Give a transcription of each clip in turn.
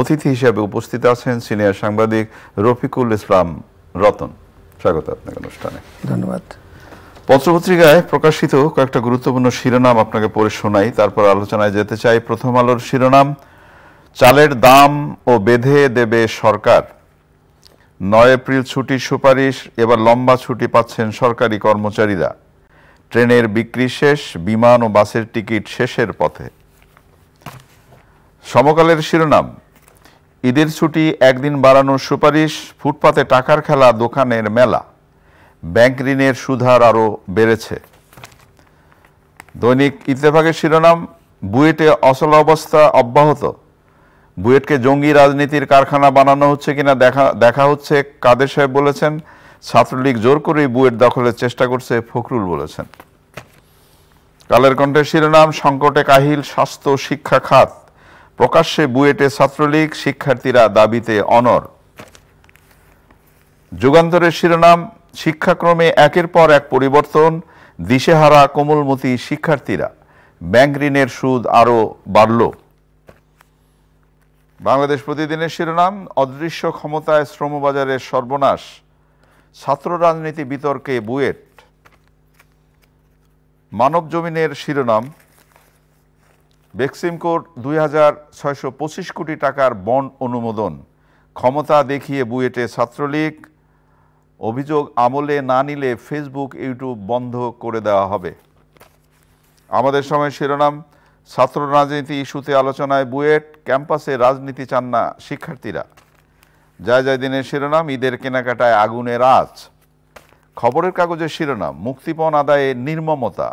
অতিথি হিসেবে উপস্থিত আছেন সিনিয়র সাংবাদিক রফিকুল ইসলাম রতন। স্বাগত আপনাকে অনুষ্ঠানে। ধন্যবাদ। পত্রপত্রিকায় প্রকাশিত কয়েকটা গুরুত্বপূর্ণ শিরোনাম আপনাকে পড়ে শোনাই, তারপর আলোচনায় যেতে চাই। প্রথম আলোর শিরোনাম, চালের দাম ও বেঁধে দেবে সরকার। 9 এপ্রিল ছুটির সুপারিশ, এবার লম্বা ছুটি পাচ্ছেন সরকারি কর্মচারীরা। ট্রেনের বিক্রি শেষ, বিমান ও বাসের টিকিট শেষের পথে। সমকালের শিরোনাম, ঈদের ছুটি একদিন বাড়ানোর সুপারিশ, ফুটপাতে টাকার খেলা, দোকানের মেলা। ব্যাংক ঋণের সুদহার আরও বেড়েছে। দৈনিক ইত্তেফাকের শিরোনাম, বুয়েটে অচলাবস্থা অব্যাহত। বুয়েটকে জঙ্গি রাজনীতির কারখানা বানানো হচ্ছে কিনা দেখা হচ্ছে, কাদের সাহেব বলেছেন। ছাত্রলীগ জোর করেই বুয়েট দখলের চেষ্টা করছে, ফখরুল বলেছেন। কালের কণ্ঠের শিরোনাম, সংকটে কাহিল স্বাস্থ্য শিক্ষা খাত। প্রকাশ্যে বুয়েটে ছাত্রলীগ, শিক্ষার্থীরা দাবিতে অনড়। যুগান্তরের শিরোনাম, শিক্ষাক্রমে একের পর এক পরিবর্তন, দিশেহারা কোমলমতি শিক্ষার্থীরা। ব্যাংক ঋণের সুদ আরও বাড়ল। বাংলাদেশ প্রতিদিনের শিরোনাম, অদৃশ্য ক্ষমতায় শ্রমবাজারের সর্বনাশ। ছাত্র রাজনীতি বিতর্কে বুয়েট। মানব জমিনের শিরোনাম, বেক্সিমকোর 2625 কোটি টাকার বন্ড অনুমোদন। ক্ষমতা দেখিয়ে বুয়েটে ছাত্রলীগ, অভিযোগ আমলে না নিলে ফেসবুক ইউটিউব বন্ধ করে দেওয়া হবে। আমাদের সময় শিরোনাম, ছাত্র রাজনীতি ইস্যুতে আলোচনায় বুয়েট, ক্যাম্পাসে রাজনীতি চান না শিক্ষার্থীরা। যায় যায় দিনের শিরোনাম, ঈদের কেনাকাটায় আগুনের আঁচ। খবরের কাগজের শিরোনাম, মুক্তিপণ আদায়ে নির্মমতা,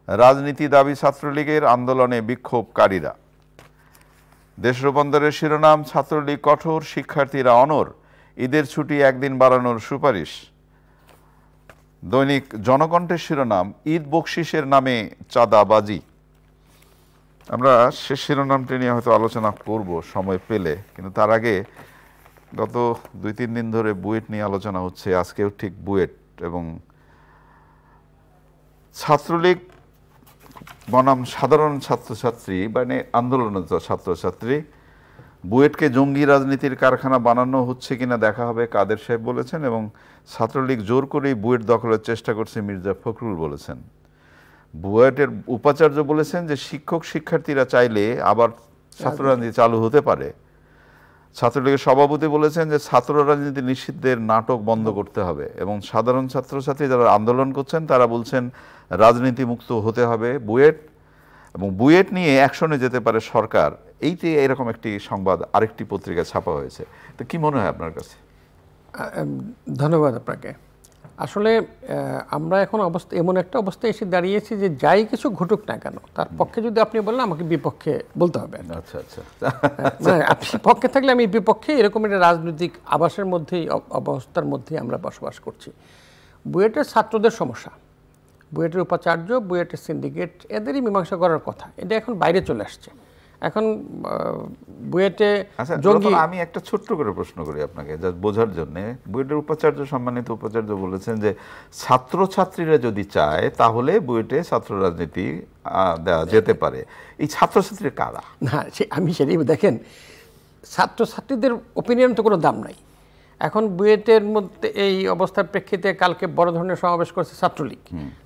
রাজনীতি দাবি ছাত্রলীগের, আন্দোলনে বিক্ষোভকারীরা। দেশ রূপান্তরের শিরোনাম, ছাত্রলীগ কঠোর, শিক্ষার্থীরা অনড়, ঈদের ছুটি একদিন বাড়ানোর সুপারিশ। দৈনিক জনকণ্ঠের শিরোনাম, ঈদ বকশিসের নামে চাঁদাবাজি। আমরা শেষ শিরোনামটি নিয়ে হয়তো আলোচনা করব সময় পেলে, কিন্তু তার আগে গত 2-3 দিন ধরে বুয়েট নিয়ে আলোচনা হচ্ছে। আজকেও ঠিক বুয়েট এবং ছাত্রলীগ বনাম সাধারণ ছাত্রছাত্রী, মানে আন্দোলনরত ছাত্রছাত্রী। বুয়েটকে জঙ্গি রাজনীতির কারখানা বানানো হচ্ছে কিনা দেখা হবে, কাদের সাহেব বলেছেন। এবং ছাত্রলীগ জোর করেই বুয়েট দখলের চেষ্টা করছে, মির্জা ফখরুল বলেছেন। বুয়েটের উপাচার্য বলেছেন যে শিক্ষক শিক্ষার্থীরা চাইলে আবার ছাত্র রাজনীতি চালু হতে পারে। ছাত্রলীগের সভাপতি বলেছেন যে ছাত্র রাজনীতি নিষিদ্ধের নাটক বন্ধ করতে হবে, এবং সাধারণ ছাত্রছাত্রী যারা আন্দোলন করছেন তারা বলছেন রাজনীতি মুক্ত হতে হবে বুয়েট, এবং বুয়েট নিয়ে অ্যাকশনে যেতে পারে সরকার। এইটি এরকম একটি সংবাদ আরেকটি পত্রিকায় ছাপা হয়েছে। তো কি মনে হয় আপনার কাছে? ধন্যবাদ আপনাকে। আসলে আমরা এখন এমন একটা অবস্থায় এসে দাঁড়িয়েছি যে যাই কিছু ঘটুক না কেন, তার পক্ষে যদি আপনি বলেন আমাকে বিপক্ষে বলতে হবে। আচ্ছা আচ্ছা, মানে আপনি পক্ষে থাকলে আমি বিপক্ষে, এরকম একটা রাজনৈতিক আবাসের মধ্যেই, অবস্থার মধ্যেই আমরা বসবাস করছি। বুয়েটের ছাত্রদের সমস্যা, বুয়েটের উপাচার্য, বুয়েটের সিন্ডিকেট, এদেরই মীমাংসা করার কথা। এটা এখন বাইরে চলে আসছে। এখন বুয়েটে জঙ্গি। আমি একটা ছোট্ট করে প্রশ্ন করি আপনাকে যা বোঝার জন্য। বুয়েটের উপাচার্য, সম্মানিত উপাচার্য বলেছেন যে ছাত্রছাত্রীরা যদি চায় তাহলে বুয়েটে ছাত্র রাজনীতি দেওয়া যেতে পারে। এই ছাত্রছাত্রী কারা? না, আমি সেটাই, দেখেন, ছাত্রছাত্রীদের ওপিনিয়ন তো কোনো দাম নাই। এখন বুয়েটের মধ্যে এই অবস্থার প্রেক্ষিতে কালকে বড় ধরনের সমাবেশ করেছে ছাত্রলীগ।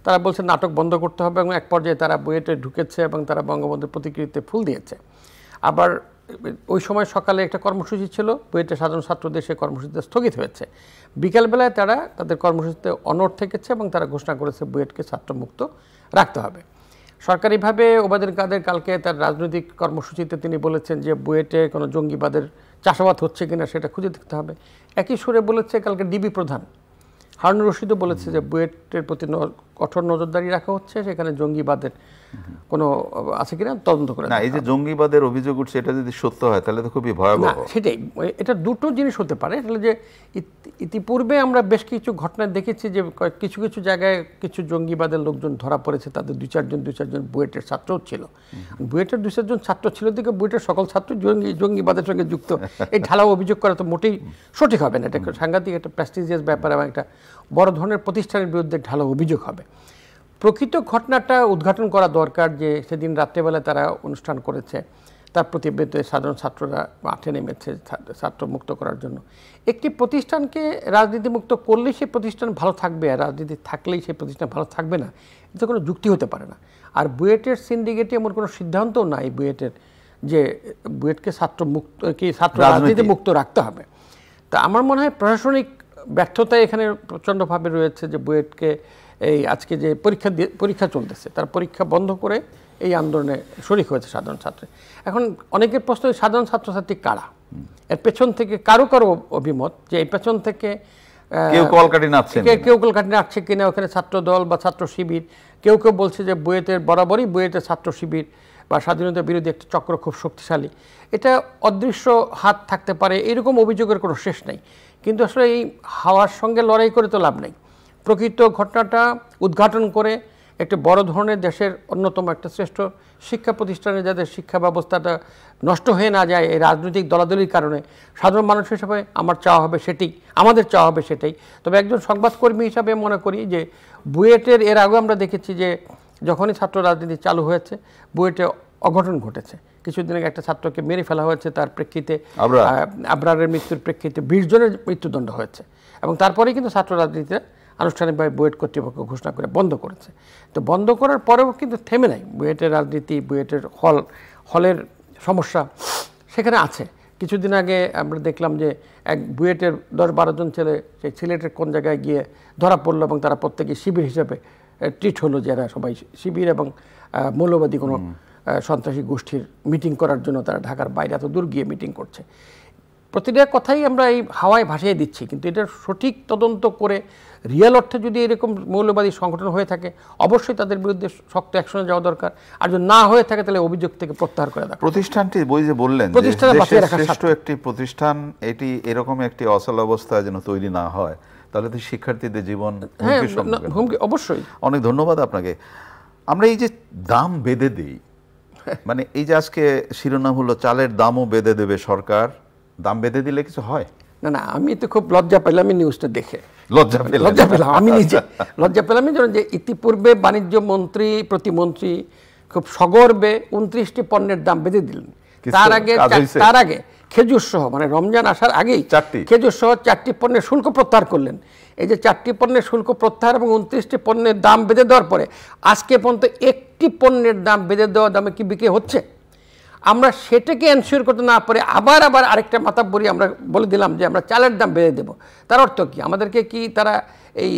তারা বলছে নাটক বন্ধ করতে হবে, এবং এক পর্যায়ে তারা বুয়েটে ঢুকেছে এবং তারা বঙ্গবন্ধুর প্রতিকৃতিতে ফুল দিয়েছে। আবার ওই সময় সকালে একটা কর্মসূচি ছিল, বুয়েটের সাধারণ ছাত্রদের সেই কর্মসূচিতে স্থগিত হয়েছে। বিকালবেলায় তারা তাদের কর্মসূচিতে অনড় থেকেছে এবং তারা ঘোষণা করেছে বুয়েটকে ছাত্রমুক্ত রাখতে হবে। সরকারিভাবে ওবায়দুল কাদের কালকে তার রাজনৈতিক কর্মসূচিতে তিনি বলেছেন যে বুয়েটে কোনো জঙ্গিবাদের চাষাবাদ হচ্ছে কিনা সেটা খুঁজে দেখতে হবে। একই সুরে বলেছে কালকে ডিবি প্রধান হারুনুর রশিদও বলেছে যে বুয়েটের প্রতি কঠোর নজরদারি রাখা হচ্ছে, সেখানে জঙ্গিবাদের কোনো আছে কিনা তদন্ত করে। না, এই যে জঙ্গিবাদের অভিযোগ উঠছে, এটা যদি সত্য হয় তাহলে তো খুবই ভয়াবহ। সেটাই, এটা দুটো জিনিস হতে পারে। তাহলে যে ইতিপূর্বে আমরা বেশ কিছু ঘটনা দেখেছি যে কিছু কিছু জায়গায় কিছু জঙ্গিবাদের লোকজন ধরা পড়েছে, তাদের দুই চারজন বুয়েটের ছাত্রও ছিল। বুয়েটের 2-4 জন ছাত্র ছিল দিকে বুয়েটের সকল ছাত্র জঙ্গিবাদের সঙ্গে যুক্ত, এই ঢালাও অভিযোগ করা তো মোটেই সঠিক হবে না। এটা সাংঘাতিক একটা প্রেস্টিজিয়াস ব্যাপার এবং একটা বড় ধরনের প্রতিষ্ঠানের বিরুদ্ধে ঢালাও অভিযোগ হবে। প্রকৃত ঘটনাটা উদ্ঘাটন করা দরকার, যে সেদিন রাত্রেবেলা তারা অনুষ্ঠান করেছে, তার প্রতিবেদনে সাধারণ ছাত্ররা মাঠে নেমেছে ছাত্র মুক্ত করার জন্য। একটি প্রতিষ্ঠানকে রাজনীতিমুক্ত করলেই সেই প্রতিষ্ঠান ভালো থাকবে, আর রাজনীতি থাকলেই সেই প্রতিষ্ঠান ভালো থাকবে না, এতে কোনো যুক্তি হতে পারে না। আর বুয়েটের সিন্ডিকেটে এমন কোনো সিদ্ধান্তও নাই বুয়েটের যে বুয়েটকে ছাত্র রাজনীতি মুক্ত রাখতে হবে। তা আমার মনে হয় প্রশাসনিক ব্যর্থতা এখানে প্রচণ্ডভাবে রয়েছে, যে বুয়েটকে এই আজকে যে পরীক্ষা চলতেছে তার পরীক্ষা বন্ধ করে এই আন্দোলনে শরিক হয়েছে সাধারণ ছাত্র। এখন অনেকের প্রশ্ন, সাধারণ ছাত্রছাত্রী কারা? এর পেছন থেকে কারো অভিমত যে এই পেছন থেকে কেউ কলকাঠি নাচছে কিনা, ওখানে ছাত্র দল বা ছাত্র শিবির। কেউ কেউ বলছে যে বুয়েটের বরাবরই বুয়েটের ছাত্র শিবির বা স্বাধীনতা বিরোধী একটা চক্র খুব শক্তিশালী। এটা অদৃশ্য হাত থাকতে পারে, এরকম অভিযোগের কোনো শেষ নেই। কিন্তু আসলে এই হাওয়ার সঙ্গে লড়াই করে তো লাভ নেই। প্রকৃত ঘটনাটা উদ্ঘাটন করে একটা বড় ধরনের দেশের অন্যতম একটা শ্রেষ্ঠ শিক্ষা প্রতিষ্ঠানে যাদের শিক্ষা ব্যবস্থাটা নষ্ট হয়ে না যায় এই রাজনৈতিক দলাদলির কারণে, সাধারণ মানুষ হিসাবে আমার চাওয়া হবে সেটি, আমাদের চাওয়া হবে সেটাই। তবে একজন সংবাদকর্মী হিসাবে মনে করি যে বুয়েটের এর আগে আমরা দেখেছি যে যখনই ছাত্র রাজনীতি চালু হয়েছে বুয়েটে অঘটন ঘটেছে। কিছুদিন আগে একটা ছাত্রকে মেরে ফেলা হয়েছে, তার প্রেক্ষিতে আবরারের মৃত্যুর প্রেক্ষিতে 20 জনের মৃত্যুদণ্ড হয়েছে, এবং তারপরেই কিন্তু ছাত্র রাজনীতিতে আনুষ্ঠানিকভাবে বুয়েট কর্তৃপক্ষ ঘোষণা করে বন্ধ করেছে। তো বন্ধ করার পরেও কিন্তু থেমে নাই বুয়েটের রাজনীতি, বুয়েটের হলের সমস্যা সেখানে আছে। কিছুদিন আগে আমরা দেখলাম যে এক বুয়েটের 10-12 জন ছেলে সেই সিলেটের কোন জায়গায় গিয়ে ধরা পড়লো, এবং তারা প্রত্যেকে শিবির হিসেবে ট্রিট হলো, যারা সবাই শিবির এবং মৌলবাদী কোনো সন্ত্রাসী গোষ্ঠীর মিটিং করার জন্য তারা ঢাকার বাইরে এত দূর গিয়ে মিটিং করছে। প্রতিটা কথাই আমরা এই হাওয়ায় ভাসিয়ে দিচ্ছি, কিন্তু এটার সঠিক তদন্ত করে রিয়েল অর্থে যদি এরকম মৌলবাদী সংগঠন হয়ে থাকে অবশ্যই তাদের বিরুদ্ধে শক্ত অ্যাকশনে যাওয়া দরকার, আর যদি না হয়ে থাকে তাহলে অভিযোগ থেকে প্রত্যাহার করে দেওয়া। প্রতিষ্ঠানটি বই যে বললেন শ্রেষ্ঠ একটি প্রতিষ্ঠান, এটি এরকম একটি অচল অবস্থা যেন তৈরি না হয়, তাহলে তো শিক্ষার্থীদের জীবন হুমকি। অবশ্যই অনেক ধন্যবাদ আপনাকে। আমরা এই যে দাম বেঁধে দিই, মানে এই যে আজকে শিরোনাম হলো চালের দামও বেঁধে দেবে সরকার, দাম বেঁধে দিলে কিছু হয় না। আমি তো খুব লজ্জা পেলাম এই নিউজটা দেখে, লজ্জা পেলাম আমি নিজে লজ্জা পেলাম। যে ইতিপূর্বে বাণিজ্য মন্ত্রী প্রতিমন্ত্রী খুব সগর্বে 29টি পণ্যের দাম বেঁধে দিলেন। তার আগে খেজুর সহ, মানে রমজান আসার আগেই খেজুর সহ 4টি পণ্যের শুল্ক প্রত্যাহার করলেন। এই যে 4টি পণ্যের শুল্ক প্রত্যাহার এবং 29টি পণ্যের দাম বেঁধে দেওয়ার পরে আজকে পর্যন্ত একটি পণ্যের দাম বেঁধে দেওয়া দামে কি বিক্রি হচ্ছে? আমরা সেটাকে এনশিওর করতে না পারে আবার আরেকটা মাথাবরি আমরা বলে দিলাম যে আমরা চালের দাম বেঁধে দেবো। তার অর্থ কি? আমাদেরকে কি তারা এই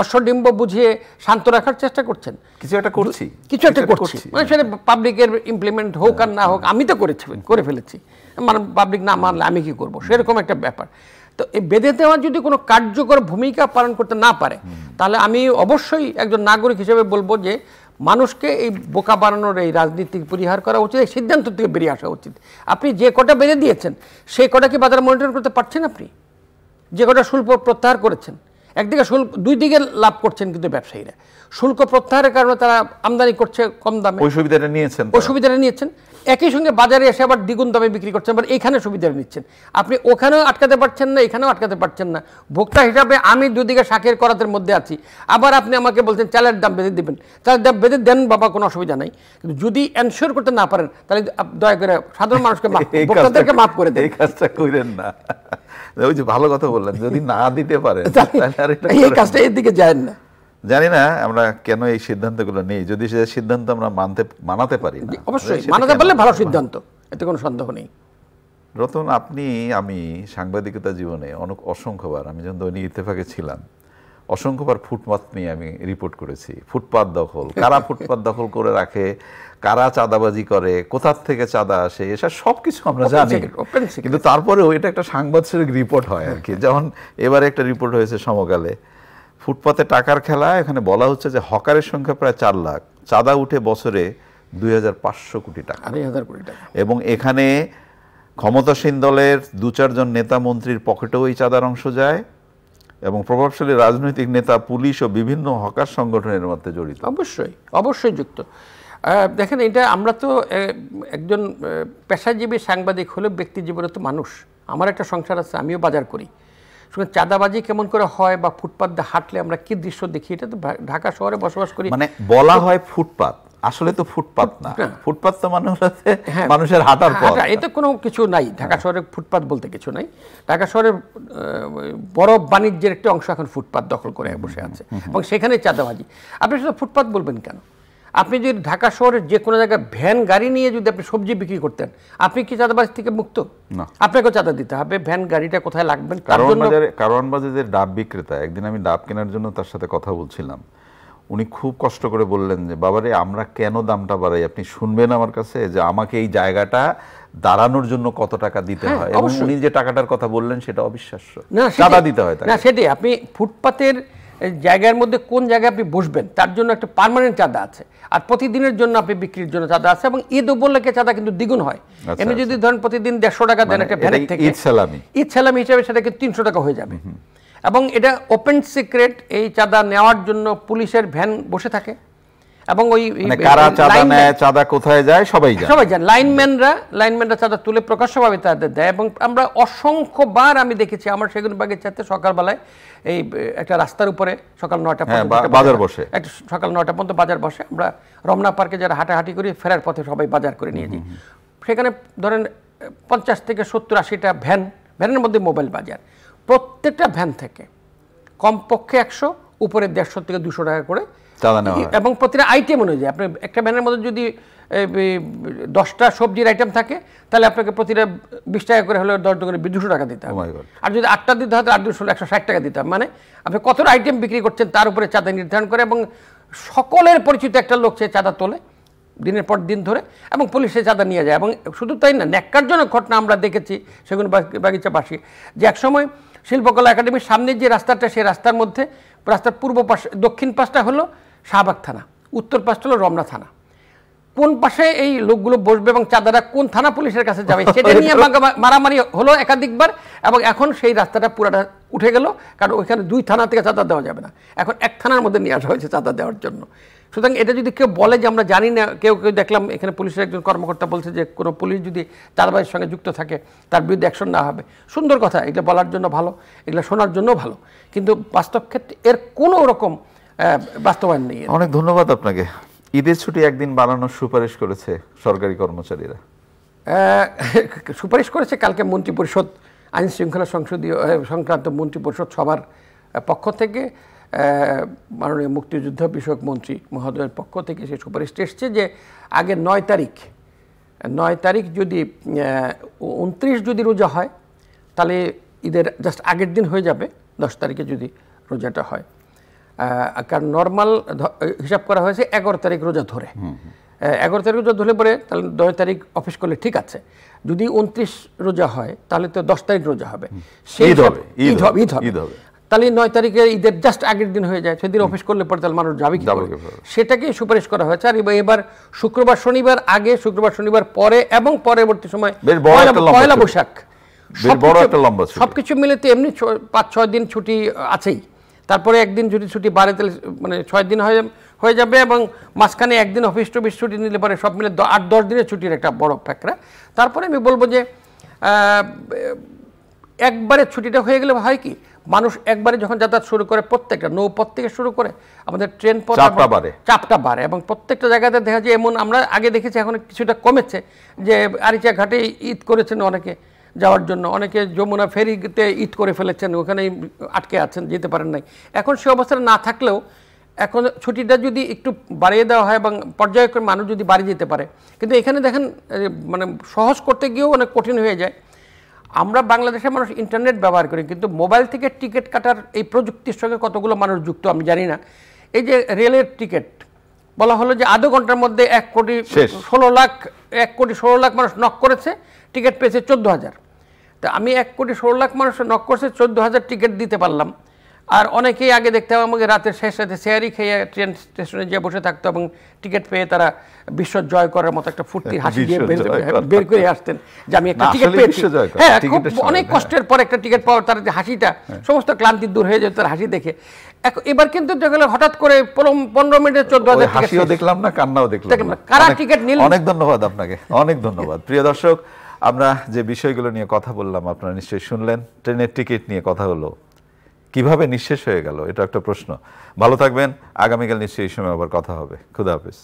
অশ্বডিম্ব বুঝিয়ে শান্ত রাখার চেষ্টা করছেন? কিছু একটা করছি, মানে সেটা পাবলিকের ইমপ্লিমেন্ট হোক আর না হোক, আমি তো করে ফেলেছি, মানে পাবলিক না মানলে আমি কি করব, সেরকম একটা ব্যাপার। তো এই বেঁধে দেওয়া যদি কোনো কার্যকর ভূমিকা পালন করতে না পারে, তাহলে আমি অবশ্যই একজন নাগরিক হিসেবে বলবো যে মানুষকে এই বোকা বানানোর এই রাজনীতি পরিহার করা উচিত, এই সিদ্ধান্ত থেকে বেরিয়ে আসা উচিত। আপনি যে কটা বেঁধে দিয়েছেন সেই কটা কি বাজার মনিটর করতে পারছেন? আপনি যে কটা শুল্ক প্রত্যাহার করেছেন, একদিকে দুই দিকে লাভ করছেন, কিন্তু ব্যবসায়ীরা শুল্ক প্রত্যাহারের কারণে তারা আমদানি করছে কম দামে, ওই সুবিধাটা নিয়েছেন। একই সঙ্গে বাজারে এসে আবার দ্বিগুণ দামে বিক্রি করছেন, আবার এইখানে সুবিধাটা নিচ্ছেন। আপনি ওখানেও আটকাতে পারছেন না, এখানেও আটকাতে পারছেন না। ভোক্তা হিসাবে আমি দুদিকে শাকের করাতের মধ্যে আছি, আবার আপনি আমাকে বলছেন চালের দাম বেঁধে দেবেন। চালের দাম বেঁধে দেন বাবা, কোনো অসুবিধা নাই, কিন্তু যদি এনশিওর করতে না পারেন তাহলে দয়া করে সাধারণ মানুষকে ভোক্তাদেরকে মাফ করে দেন। এই কাজটা করেন না। ওই যে ভালো কথা বললেন, যদি না দিতে পারেন এই কাজটা এর দিকে যায় না। জানি না আমরা কেন এই সিদ্ধান্তগুলো নেই, যদি সে সিদ্ধান্ত আমরা মানাতে পারি। অবশ্যই মানাতে পারলে ভালো সিদ্ধান্ত, এতে কোনো সন্দেহ নেই। রতন, আমি সাংবাদিকতা জীবনে অসংখ্যবার, আমি যখন দৈনিক ইত্তেফাকে ছিলাম, অসংখ্যবার ফুটপাত নিয়ে আমি রিপোর্ট করেছি। ফুটপাত দখল, কারা ফুটপাত দখল করে রাখে, কারা চাঁদাবাজি করে, কোথার থেকে চাঁদা আসে, এসব সবকিছু আমরা জানি। কিন্তু তারপরে ওইটা একটা সাংবাদিক রিপোর্ট হয় আর কি। যেমন এবারে একটা রিপোর্ট হয়েছে সমকালে, ফুটপাতে টাকার খেলা। এখানে বলা হচ্ছে যে হকারের সংখ্যা প্রায় 4 লাখ, চাঁদা উঠে বছরে 2500 কোটি টাকা। এবং এখানে ক্ষমতাসীন দলের 2-4 জন নেতা মন্ত্রীর পকেটেও এই চাঁদার অংশ যায়, এবং প্রভাবশালী রাজনৈতিক নেতা, পুলিশ ও বিভিন্ন হকার সংগঠনের মধ্যে জড়িত। অবশ্যই যুক্ত। দেখেন, এটা আমরা তো একজন পেশাজীবী সাংবাদিক হলে ব্যক্তি জীবনে তো মানুষ, আমার একটা সংসার আছে, আমিও বাজার করি। শুধু চাঁদাবাজি কেমন করে হয় বা ফুটপাত দিয়ে হাঁটলে আমরা কি দৃশ্য দেখি, এটা তো ঢাকা শহরে বসবাস করি। মানে বলা হয় ফুটপাত, আসলে তো ফুটপাত না, ফুটপাত তো মানে হচ্ছে মানুষের হাঁটার পথ। এতে কোনো কিছু নাই, ঢাকা শহরে ফুটপাত বলতে কিছু নাই। ঢাকা শহরের বড় বাণিজ্যের একটা অংশ এখন ফুটপাত দখল করে বসে আছে এবং সেখানে চাঁদাবাজি। আপনি শুধু ফুটপাত বলবেন কেন, আপনি যদি ঢাকা শহরের যে কোনো জায়গায় ভ্যান গাড়ি নিয়ে যদি আপনি সবজি বিক্রি করতেন, আপনি কি চাঁদাবাজি থেকে মুক্ত? আপনাকেও চাঁদা দিতে হবে। ভ্যান গাড়িটা কোথায় লাগবেন? কারওয়ান বাজারের ডাব বিক্রেতা, একদিন আমি ডাব কেনার জন্য তার সাথে কথা বলছিলাম, উনি খুব কষ্ট করে বললেন যে বাবারে আমরা কেন দামটা বাড়াই, আপনি শুনবেন আমার কাছে যে আমাকে এই জায়গাটা দাঁড়ানোর জন্য কত টাকা দিতে হয়, এবং উনি যে টাকাটার কথা বললেন সেটা অবিশ্বাস্য, চাঁদা দিতে হয়। না সেটাই, আপনি ফুটপাতের জায়গার মধ্যে কোন জায়গায় আপনি বসবেন তার জন্য একটা পার্মানেন্ট চাঁদা আছে, আর প্রতিদিনের জন্য আপনি বিক্রির জন্য চাঁদা আছে, এবং ঈদ উপলক্ষে চাঁদা কিন্তু দ্বিগুণ হয়। এমনি যদি ধরেন প্রতিদিন 150 টাকা দেন একটা ভ্যানের থেকে, ঈদ সালামি হিসাবে সেটা কিন্তু 300 টাকা হয়ে যাবে। এবং এটা ওপেন সিক্রেট, এই চাঁদা নেওয়ার জন্য পুলিশের ভ্যান বসে থাকে এবং ওই কারা চাঁদা নেয়, চাঁদা কোথায় যায় সবাই জানে। লাইনম্যানরা চাঁদা তুলে প্রকাশ্যভাবে তাদের দেয়। এবং আমরা অসংখ্যবার আমি দেখেছি আমার সেগুনবাগের চাইতে সকালবেলায় এই একটা রাস্তার উপরে সকাল 9টা পর্যন্ত বাজার বসে, একটা সকাল 9টা পর্যন্ত বাজার বসে। আমরা রমনা পার্কে যারা হাঁটাহাঁটি করি ফেরার পথে সবাই বাজার করে নিয়ে যাই। সেখানে ধরেন 50 থেকে 70-80টা ভ্যানের মধ্যে মোবাইল বাজার, প্রত্যেকটা ভ্যান থেকে কমপক্ষে 100 উপরে 150 থেকে 200 টাকা করে চাঁদা নেওয়া হয়। এবং প্রতিটা আইটেম অনুযায়ী আপনি একটা ভ্যানের মধ্যে যদি 10টা সবজির আইটেম থাকে তাহলে আপনাকে প্রতিটা 20 টাকা করে হলে 10 করে 200 টাকা দিতে হবে। আর যদি 8টা দিতে হয় তাহলে 160 টাকা দিতে হবে। মানে আপনি কতটা আইটেম বিক্রি করছেন তার উপরে চাঁদা নির্ধারণ করে, এবং সকলের পরিচিত একটা লোক সে চাঁদা তোলে দিনের পর দিন ধরে, এবং পুলিশে চাঁদা নিয়ে যায়। এবং শুধু তাই না, ন্যাক্কারজনক ঘটনা আমরা দেখেছি সেগুনবাগিচাবাসী, যে একসময় শিল্পকলা একাডেমির সামনে যে রাস্তাটা, সেই রাস্তার মধ্যে রাস্তার পূর্ব পাশে দক্ষিণ পাশটা হলো শাহবাগ থানা, উত্তর পাশটা হলো রমনা থানা। কোন পাশে এই লোকগুলো বসবে এবং চাঁদাটা কোন থানা পুলিশের কাছে যাবে সেটা নিয়ে মারামারি হলো একাধিকবার, এবং এখন সেই রাস্তাটা পুরাটা উঠে গেল, কারণ ওইখানে 2 থানা থেকে চাঁদা দেওয়া যাবে না, এখন 1 থানার মধ্যে নিয়ে আসা হয়েছে চাঁদা দেওয়ার জন্য। সুতরাং এটা যদি কেউ বলে যে আমরা জানি না, কেউ দেখলাম এখানে পুলিশের একজন কর্মকর্তা বলছে যে কোনো পুলিশ যদি চাঁদাবাজির সঙ্গে যুক্ত থাকে তার বিরুদ্ধে অ্যাকশন না হবে। সুন্দর কথা, এগুলো বলার জন্য ভালো, এগুলো শোনার জন্য ভালো, কিন্তু বাস্তব ক্ষেত্রে এর কোনো রকম বাস্তবায়ন নেই। অনেক ধন্যবাদ আপনাকে। ঈদের ছুটি একদিন বাড়ানোর সুপারিশ করেছে সরকারি কর্মচারীরা, সুপারিশ করেছে কালকে মন্ত্রিপরিষদ আইন শৃঙ্খলা সংক্রান্ত মন্ত্রিপরিষদ সভার পক্ষ থেকে, মাননীয় মুক্তিযুদ্ধ বিষয়ক মন্ত্রী মহোদয়ের পক্ষ থেকে সেই সুপারিশটা এসছে যে আগে 9 তারিখ যদি 29 যদি রোজা হয় তাহলে ঈদের জাস্ট আগের দিন হয়ে যাবে 10 তারিখে যদি রোজাটা হয়। কারণ নর্মাল হিসাব করা হয়েছে 11 তারিখ রোজা ধরে, 11 তারিখ রোজা ধরে পরে তাহলে 9 তারিখ অফিস করলে ঠিক আছে। যদি 29 রোজা হয় তাহলে তো 10 তারিখ রোজা হবে, ঈদ হবে, তাহলে 9 তারিখে ঈদের জাস্ট আগের দিন হয়ে যায়, সেদিন অফিস করলে পরে তাহলে মানুষ যাবে কি? সেটাকেই সুপারিশ করা হয়েছে। আর এবার শুক্রবার শনিবার আগে, শুক্রবার শনিবার পরে এবং পরবর্তী সময় পয়লা বৈশাখ, সবকিছু মিলে তো এমনি 5-6 দিন ছুটি আছেই। তারপরে একদিন যদি ছুটি বাড়ে তাহলে মানে 6 দিন হয়ে যাবে, এবং মাঝখানে একদিন অফিস টফিস ছুটি নিলে পরে সব মিলে 8-10 দিনের ছুটির একটা বড় ফ্যাক্টর। তারপরে আমি বলবো যে একবারে ছুটিটা হয়ে গেলে হয় কি, মানুষ একবারে যখন যাতায়াত শুরু করে, প্রত্যেকটা নৌপথ থেকে শুরু করে আমাদের ট্রেন পথ চাপটা বাড়ে, এবং প্রত্যেকটা জায়গাতে দেখা যায় এমন, আমরা আগে দেখেছি এখন কিছুটা কমেছে, যে আরিচা ঘাটে ঈদ করেছেন অনেকে যাওয়ার জন্য, অনেকে যমুনা ফেরিতে ঈদ করে ফেলেছেন, ওখানেই আটকে আছেন, যেতে পারেন নাই। এখন সে অবস্থায় না থাকলেও এখন ছুটিটা যদি একটু বাড়িয়ে দেওয়া হয় এবং পর্যায়ক্রমে মানুষ যদি বাড়ি যেতে পারে, কিন্তু এখানে দেখেন মানে সহজ করতে গিয়েও অনেক কঠিন হয়ে যায়। আমরা বাংলাদেশের মানুষ ইন্টারনেট ব্যবহার করি, কিন্তু মোবাইল থেকে টিকিট কাটার এই প্রযুক্তির সঙ্গে কতগুলো মানুষ যুক্ত আমি জানি না। এই যে রেলের টিকিট বলা হলো যে আধা ঘন্টার মধ্যে 1 কোটি 16 লাখ মানুষ নক করেছে, টিকিট পেয়েছে 14,000। তা আমি 1 কোটি 16 লাখ মানুষ নক করছে, 14,000 টিকিট দিতে পারলাম। আর অনেকেই আগে দেখতে হবে আমাকে রাতের শেষ রাতে শেয়ারি খেয়ে ট্রেন স্টেশনে গিয়ে বসে থাকতো এবং টিকিট পেয়ে তারা বিশ্ব জয় করার মতো একটা ফুর্তির হাসি দিয়ে বের করে আসতেন যে আমি একটা টিকিট পেয়েছি। হ্যাঁ, খুব অনেক কষ্টের পর একটা টিকিট পাওয়ার তার যে হাসিটা, সমস্ত ক্লান্তি দূর হয়ে যেত তার হাসি দেখে। এবার কিন্তু দেখলে হঠাৎ করে 15 মিনিটে 14,000 হাসিও দেখলাম না, কান্নাও দেখলাম না। কারা টিকিট নিল? অনেক ধন্যবাদ আপনাকে, অনেক ধন্যবাদ। প্রিয় দর্শক, আমরা যে বিষয়গুলো নিয়ে কথা বললাম আপনারা নিশ্চয়ই শুনলেন। ট্রেনের টিকিট নিয়ে কথা হলো, কিভাবে নিঃশেষ হয়ে গেল, এটা একটা প্রশ্ন। ভালো থাকবেন, আগামীকাল নিশ্চয়ই এই সময় আবার কথা হবে। খুদা হাফেজ।